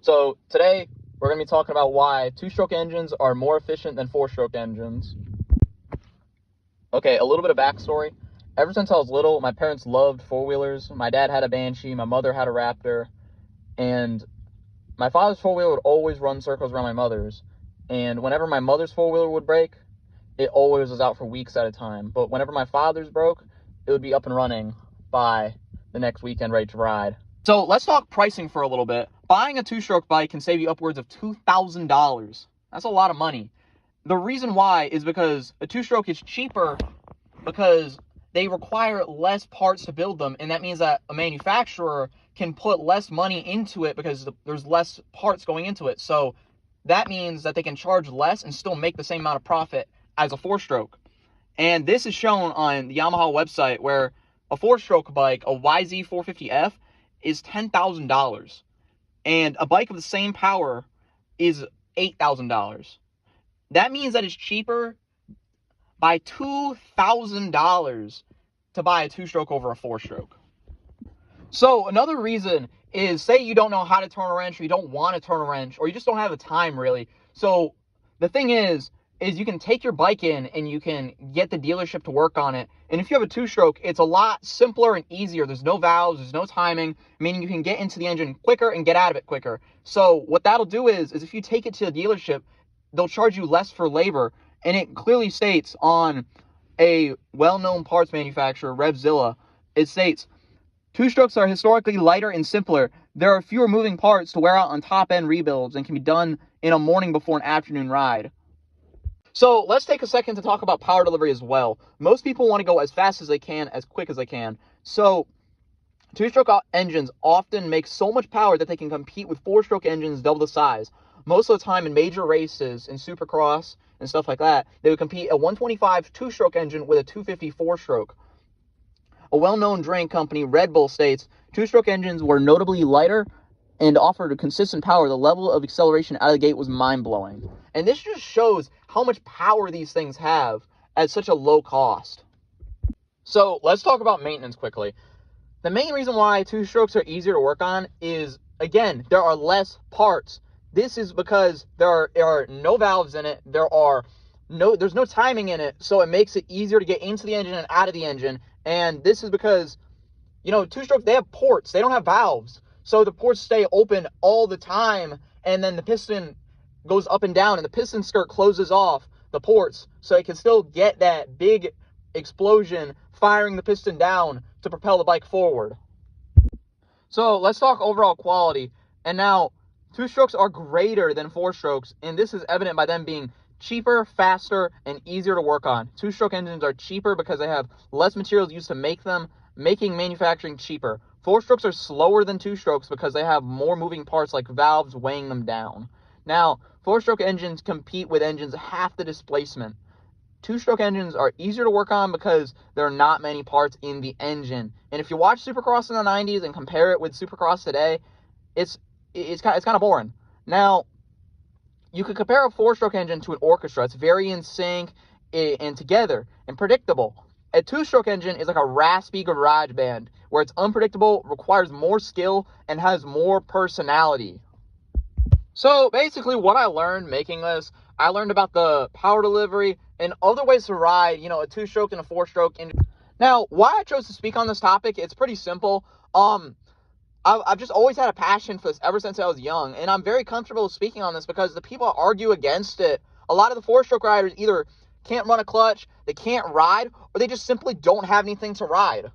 So today we're going to be talking about why two-stroke engines are more efficient than four-stroke engines. Okay, a little bit of backstory. Ever since I was little, my parents loved four-wheelers. My dad had a Banshee, my mother had a Raptor, and my father's four-wheeler would always run circles around my mother's. And whenever my mother's four-wheeler would break, it always was out for weeks at a time. But whenever my father's broke, it would be up and running by the next weekend, ready to ride. So let's talk pricing for a little bit. Buying a two-stroke bike can save you upwards of $2,000. That's a lot of money. The reason why is because a two-stroke is cheaper because they require less parts to build them, and that means that a manufacturer can put less money into it because there's less parts going into it. So that means that they can charge less and still make the same amount of profit as a four-stroke. And this is shown on the Yamaha website, where a four-stroke bike, a YZ450F, is $10,000. And a bike of the same power is $8,000. That means that it's cheaper by $2,000 to buy a two-stroke over a four-stroke. So another reason is, say you don't know how to turn a wrench, or you don't want to turn a wrench, or you just don't have the time really. So the thing is you can take your bike in and you can get the dealership to work on it. And if you have a two-stroke, it's a lot simpler and easier. There's no valves, there's no timing, meaning you can get into the engine quicker and get out of it quicker. So what that'll do is if you take it to the dealership, they'll charge you less for labor. And it clearly states on a well-known parts manufacturer, Revzilla, it states, two-strokes are historically lighter and simpler. There are fewer moving parts to wear out on top-end rebuilds and can be done in a morning before an afternoon ride. So let's take a second to talk about power delivery as well. Most people want to go as fast as they can, as quick as they can. So two-stroke engines often make so much power that they can compete with four-stroke engines double the size. Most of the time in major races, in Supercross and stuff like that, they would compete a 125 two-stroke engine with a 250 four-stroke. A well-known drink company, Red Bull, states, two-stroke engines were notably lighter and offered a consistent power. The level of acceleration out of the gate was mind-blowing. And this just shows how much power these things have at such a low cost. So let's talk about maintenance quickly. The main reason why two-strokes are easier to work on is, again, there are less parts. This is because there are no valves in it. There's no timing in it, so it makes it easier to get into the engine and out of the engine. And this is because, two-strokes, they have ports. They don't have valves. So the ports stay open all the time, and then the piston goes up and down, and the piston skirt closes off the ports, so it can still get that big explosion firing the piston down to propel the bike forward. So let's talk overall quality. And now, two-strokes are greater than four-strokes, and this is evident by them being cheaper, faster, and easier to work on. Two-stroke engines are cheaper because they have less materials used to make them, making manufacturing cheaper. Four-strokes are slower than two-strokes because they have more moving parts like valves weighing them down. Now, four-stroke engines compete with engines half the displacement. Two-stroke engines are easier to work on because there are not many parts in the engine. And if you watch Supercross in the 90s and compare it with Supercross today, it's kind of boring. Now, you could compare a four-stroke engine to an orchestra. It's very in sync and together and predictable. A two-stroke engine is like a raspy garage band where it's unpredictable, requires more skill, and has more personality. So basically what I learned making this, I learned about the power delivery and other ways to ride, a two-stroke and a four-stroke engine. Now, why I chose to speak on this topic, it's pretty simple. I've just always had a passion for this ever since I was young, and I'm very comfortable speaking on this because the people argue against it. A lot of the four-stroke riders either can't run a clutch, they can't ride, or they just simply don't have anything to ride.